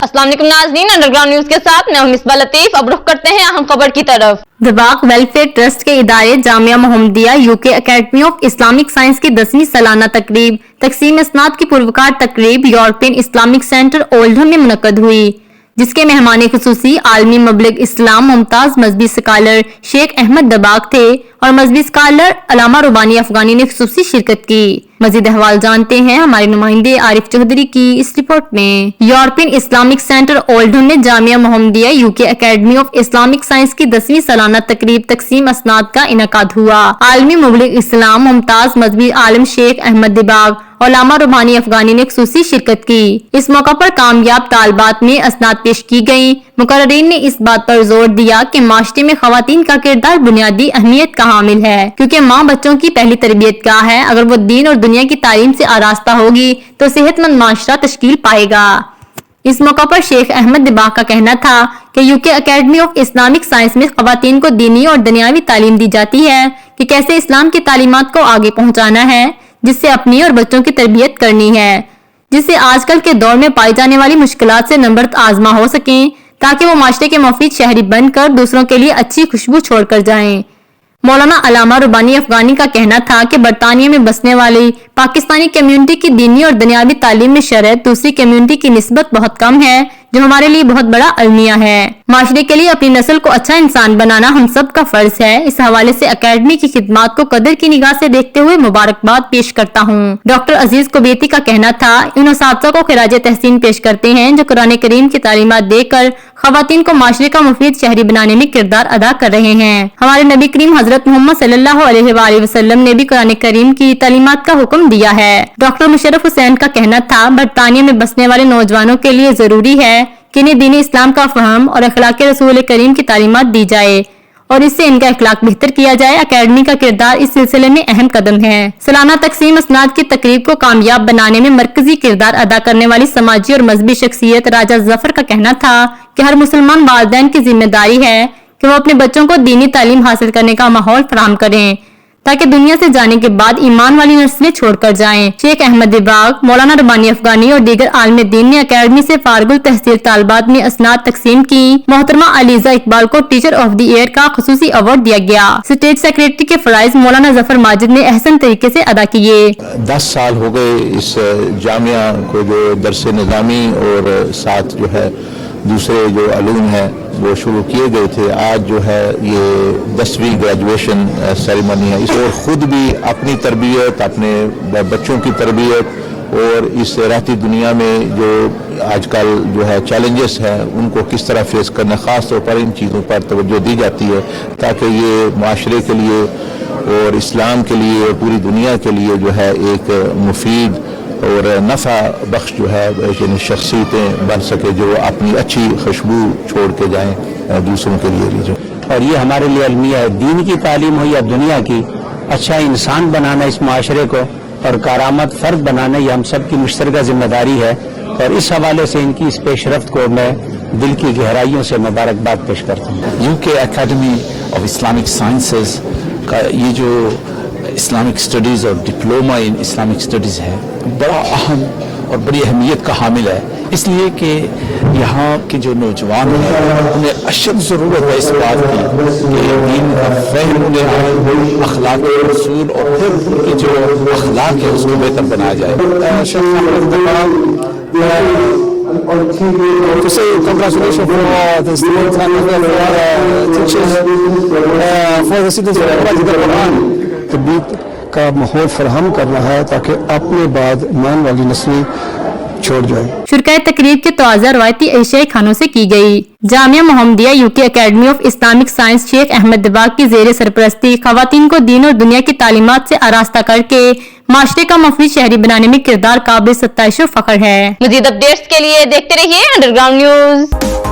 अस्सलाम वालेकुम नाज़रीन, अंडरग्राउंड न्यूज के साथ मैं मिसबा लतीफ। अब रुख करते हैं अहम खबर की तरफ। दबाक वेलफेयर ट्रस्ट के इदारे Jamia Mohammadia UK academy of Islamic science की 10वीं सालाना तकरीब तकसीम इसनाद की पुरवकार तकरीब यूरोपियन इस्लामिक सेंटर ओल्डहम में मुनक्कद हुई, जिसके मेहमान खुसूसी आलमी मबलग इस्लाम मुमताज मजहबी स्कॉलर शेख अहमद दबाक थे और मजहबी स्कॉलर अलामा रुबानी अफगानी ने खुसूसी शिरकत की। मजीद अहवाल जानते हैं हमारे नुमाइंदे आरिफ चौधरी की इस रिपोर्ट में। यूरोपियन इस्लामिक सेंटर ओल्डहम में Jamia Mohammadia UK academy of Islamic science की 10वीं सालाना तकरीब तकसीम असनाद का इनकाद हुआ। आलमी मुबलिग इस्लाम मुमताज मजहबी आलम शेख अहमद दबाक और अलामा रुबानी अफगानी ने खुसूसी शिरकत की। इस मौका पर कामयाब तालबात में असनाद पेश की गयी। मुकर्रीन ने इस बात पर जोर दिया कि माशरे में खवातीन का किरदार बुनियादी अहमियत का हामिल है, क्योंकि माँ बच्चों की पहली तरबियत गाह है। अगर वो दीन और दुनिया की तालीम से आरास्ता होगी तो सेहतमंद माशरा तश्कील पाएगा। इस मौका पर शेख अहमद दबाक का कहना था कि UK academy of Islamic science में खवातीन को दीनी और दुनियावी तालीम दी जाती है कि कैसे इस्लाम की तालीमात को आगे पहुँचाना है, जिससे अपनी और बच्चों की तरबियत करनी है, जिससे आजकल के दौर में पाई जाने वाली मुश्किलात से नंबर आजमा हो सकें, ताकि वो माशरे के मुफीद शहरी बनकर दूसरों के लिए अच्छी खुशबू छोड़कर जाएं। मौलाना अलामा रुबानी अफगानी का कहना था कि बरतानिया में बसने वाली पाकिस्तानी कम्युनिटी की दीनी और दुनियावी तालीम में शरत दूसरी कम्युनिटी की निस्बत बहुत कम है, जो हमारे लिए बहुत बड़ा अलमिया है। माशरे के लिए अपनी नस्ल को अच्छा इंसान बनाना हम सब का फर्ज है। इस हवाले से अकेडमी की खिदमात को कदर की निगाह से देखते हुए मुबारकबाद पेश करता हूँ। डॉक्टर अजीज कुबैती का कहना था, इन उस्ताद को खिराज तहसीन पेश करते हैं जो कुरान करीम की तालीमात देकर खवातीन को माशरे का मुफीद शहरी बनाने में किरदार अदा कर रहे हैं। हमारे नबी करीम हजरत मोहम्मद सल्लल्लाहु अलैहि वसल्लम ने भी कुरान करीम की तालीमात का हुक्म दिया है। डॉक्टर मुशर्रफ हुसैन का कहना था, बरतानिया में बसने वाले नौजवानों के लिए जरूरी है कि इन्हें दीन इस्लाम का फहम और अखलाक रसूल करीम की तालीमात दी जाए और इससे इनका अखलाक बेहतर किया जाए। अकेडमी का किरदार इस सिलसिले में अहम कदम है। सालाना तकसीम असनाद की तकरीब को कामयाब बनाने में मरकजी किरदार अदा करने वाली समाजी और मजहबी शख्सियत राजा जफर का कहना था कि हर मुसलमान वालिदैन की जिम्मेदारी है कि वो अपने बच्चों को दीनी तालीम हासिल करने का माहौल फराहम करें, ताकि दुनिया से जाने के बाद ईमान वाली नस्लें छोड़कर जाएं। शेख अहमद दबाक, मौलाना रुबानी अफगानी और दीगर आलम दीन ने अकेडमी से फारगुल तहसील तालबात में असनाद तकसीम की। मोहतरमा अलीजा इकबाल को टीचर ऑफ द ईयर का खुसूसी अवार्ड दिया गया। स्टेट सेक्रेटरी के फराइज मौलाना जफर माजिद ने अहसन तरीके से अदा किए। 10 साल हो गए इस जामिया को जो दरसे निज़ामी और साथ जो है दूसरे जो अलूम हैं वो शुरू किए गए थे। आज जो है ये 10वीं ग्रेजुएशन सेरेमनी है। इस और ख़ुद भी अपनी तरबियत, अपने बच्चों की तरबियत और इस रहती दुनिया में जो आजकल जो है चैलेंजेस हैं उनको किस तरह फेस करना, ख़ास तौर पर इन चीज़ों पर तवज्जो दी जाती है ताकि ये माशरे के लिए और इस्लाम के लिए और पूरी दुनिया के लिए जो है एक मुफीद और नफ़ा बख्श जो है शख्सियतें बन सके जो अपनी अच्छी खुशबू छोड़ के जाएं दूसरों के लिए भी। और ये हमारे लिए अलमिया है, दीन की तालीम हो या दुनिया की, अच्छा इंसान बनाना इस माशरे को और कारामत फ़र्द बनाना ये हम सब की मुश्तरका जिम्मेदारी है। और इस हवाले से इनकी इस पेशरफ्त को मैं दिल की गहराइयों से मुबारकबाद पेश करता हूँ। UK academy of Islamic sciences का ये जो इस्लामिक स्टडीज़ और डिप्लोमा इन इस्लामिक स्टडीज़ है बड़ा अहम और बड़ी अहमियत का हामिल है, इसलिए कि यहाँ के जो नौजवान हैं उन्हें अशद ज़रूरत है इस बात की कि दीन का फ़हम उन्हें आए, अखलाक रसूल और फिर उनकी जो अखलाक है उसको बेहतर बनाया जाए। To say congratulations for the students and teachers for the students of Quran. तबलीग का माहौल फराहम करना है ताकि अपने बाद ईमान वाली नस्लें छोड़ जाए। शुरकाए तकरीब के तवाज़ा रवायती एशियाई खानों से की गई। Jamia Mohammadia UK academy of Islamic science Sheikh Ahmed Dabak की जेर सरपरस्ती खवातीन को दीन और दुनिया की तालीमात से आरास्ता करके माशरे का मुफीद शहरी बनाने में किरदार काबिल सत्ताइश और फख्र है। मज़ीद अपडेट्स के लिए देखते रहिए अंडरग्राउंड न्यूज।